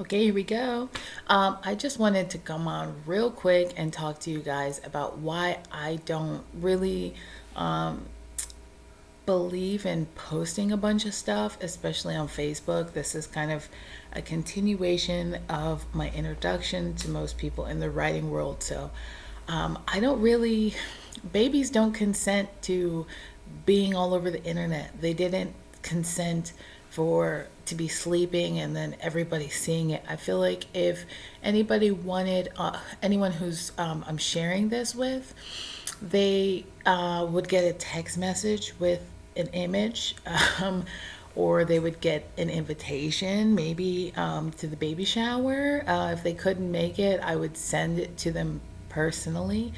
Okay, here we go. I just wanted to come on real quick and talk to you guys about why I don't really believe in posting a bunch of stuff, especially on Facebook. This is kind of a continuation of my introduction to most people in the writing world. So I don't really, babies don't consent to being all over the internet. They didn't consent for to be sleeping and then everybody seeing it. I feel like if anybody wanted, anyone who's I'm sharing this with, they would get a text message with an image, or they would get an invitation, maybe to the baby shower. If they couldn't make it, I would send it to them personally.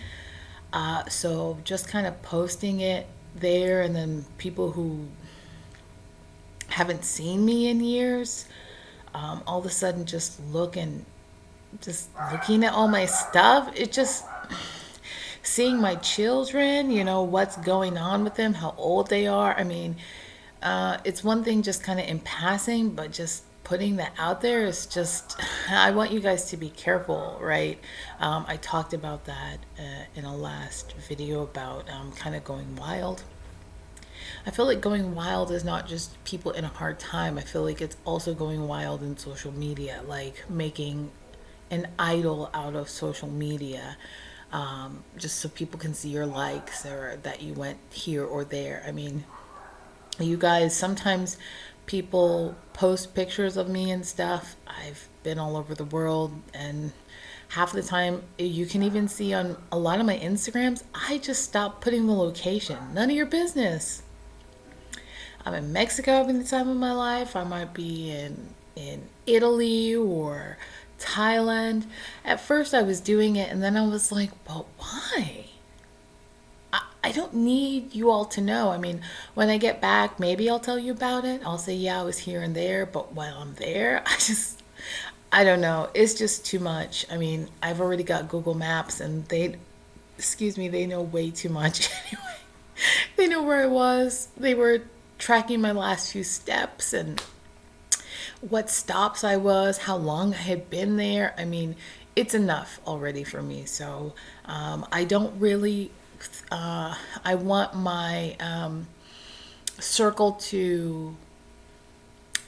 So just kind of posting it there, and then people who haven't seen me in years, all of a sudden just looking at all my stuff. It just seeing my children, what's going on with them, how old they are. I mean, it's one thing just kind of in passing, but just putting that out there is just, I want you guys to be careful, right? I talked about that in a last video about kind of going wild. I feel like going wild is not just people in a hard time. I feel like it's also going wild in social media, like making an idol out of social media, just so people can see your likes or that you went here or there. I mean, you guys, sometimes people post pictures of me and stuff. I've been all over the world, and half the time you can even see on a lot of my Instagrams, I just stopped putting the location. None of your business. I'm in Mexico having the time of my life. I might be in Italy or Thailand. At first I was doing it, and then I was like, but why? I don't need you all to know. I mean, when I get back, maybe I'll tell you about it. I'll say, yeah, I was here and there, but while I'm there, I don't know. It's just too much. I mean, I've already got Google Maps, and excuse me, they know way too much anyway. They know where I was. They were tracking my last few steps and what stops I was, how long I had been there. I mean, it's enough already for me. So I don't really, I want my circle to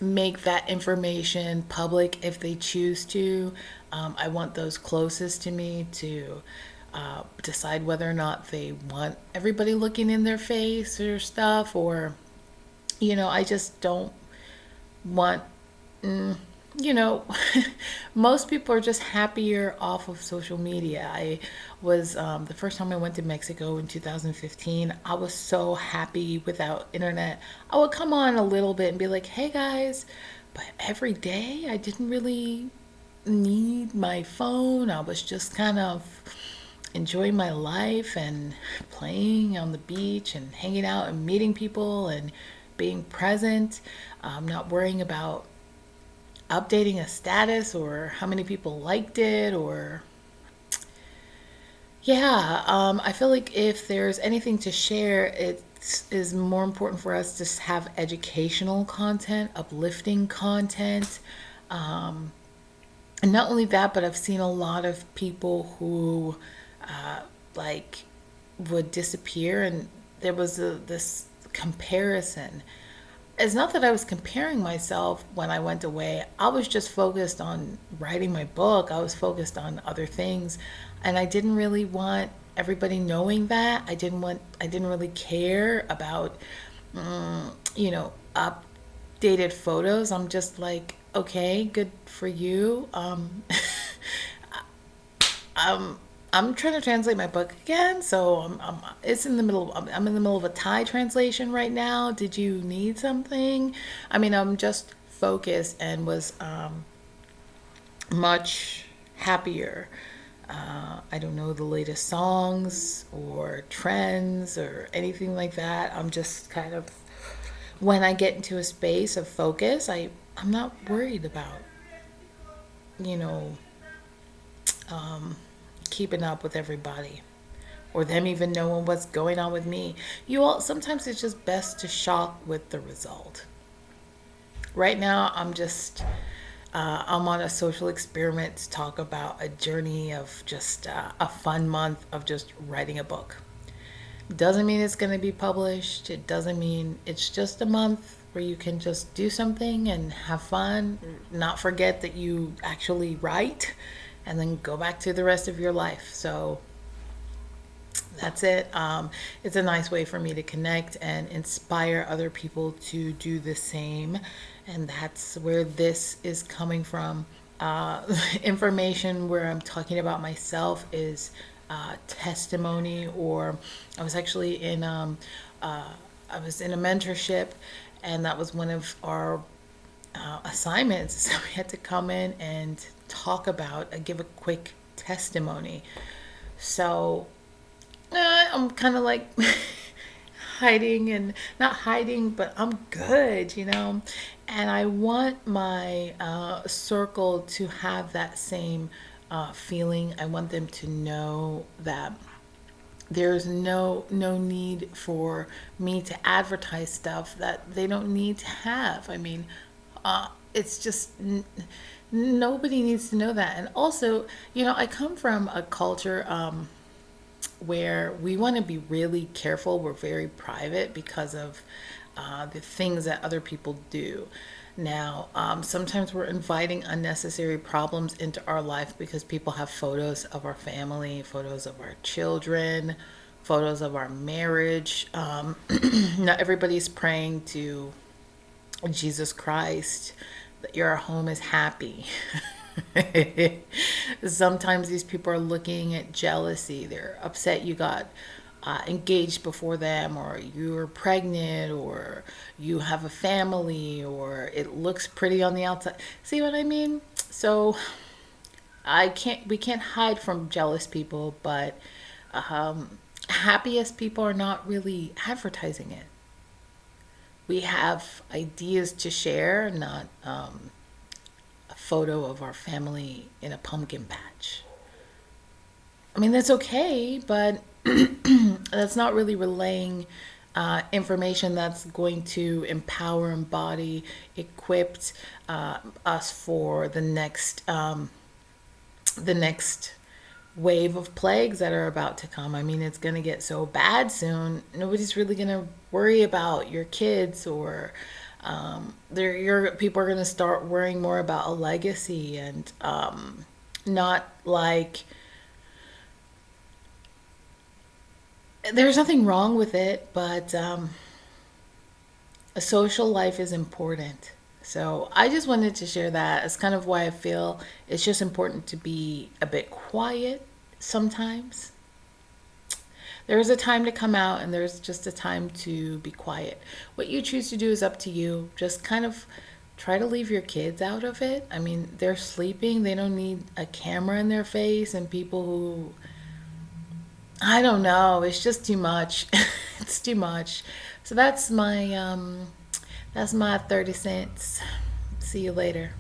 make that information public if they choose to. I want those closest to me to decide whether or not they want everybody looking in their face or stuff, or, I just don't want, you know, most people are just happier off of social media. I was, the first time I went to Mexico in 2015, I was so happy without internet. I would come on a little bit and be like, hey guys, but every day I didn't really need my phone. I was just kind of enjoying my life and playing on the beach and hanging out and meeting people and being present, not worrying about updating a status or how many people liked it, or yeah, I feel like if there's anything to share, it is more important for us to have educational content, uplifting content. And not only that, but I've seen a lot of people who like would disappear, and there was this comparison. It's not that I was comparing myself when I went away. I was just focused on writing my book. I was focused on other things, and I didn't really want everybody knowing that. I didn't really care about updated photos. I'm just like, okay, good for you. Um, I'm trying to translate my book again, so it's in the middle. I'm in the middle of a Thai translation right now. Did you need something? I mean, I'm just focused and was much happier. I don't know the latest songs or trends or anything like that. I'm just kind of, when I get into a space of focus, I'm not worried about, you know, keeping up with everybody or them even knowing what's going on with me. You all, sometimes it's just best to shock with the result. Right now, I'm just I'm on a social experiment to talk about a journey of just a fun month of just writing a book. Doesn't mean it's going to be published. It doesn't mean it's just a month where you can just do something and have fun, not forget that you actually write, and then go back to the rest of your life. So that's it. It's a nice way for me to connect and inspire other people to do the same. And that's where this is coming from. Information where I'm talking about myself is testimony, or I was actually in I was in a mentorship, and that was one of our assignments. So we had to come in and talk about, give a quick testimony. So I'm kind of like hiding, and not hiding, but I'm good, And I want my circle to have that same feeling. I want them to know that there's no need for me to advertise stuff that they don't need to have. I mean, it's just nobody needs to know that. And also, I come from a culture where we want to be really careful. We're very private because of the things that other people do. Now, sometimes we're inviting unnecessary problems into our life because people have photos of our family, photos of our children, photos of our marriage. Not everybody's praying to Jesus Christ that your home is happy. Sometimes these people are looking at jealousy. They're upset you got engaged before them, or you're pregnant, or you have a family, or it looks pretty on the outside. See what I mean? So we can't hide from jealous people, but happiest people are not really advertising it. We have ideas to share, not a photo of our family in a pumpkin patch. I mean, that's okay, but that's not really relaying information that's going to empower, embody, equipped us for the next wave of plagues that are about to come. I mean, it's going to get so bad soon. Nobody's really going to worry about your kids, or your people are going to start worrying more about a legacy, and not like there's nothing wrong with it, but a social life is important. So I just wanted to share that. It's kind of why I feel it's just important to be a bit quiet sometimes. There's a time to come out, and there's just a time to be quiet. What you choose to do is up to you. Just kind of try to leave your kids out of it. I mean, they're sleeping. They don't need a camera in their face, and people who, I don't know, it's just too much. It's too much. So that's my 30 cents. See you later.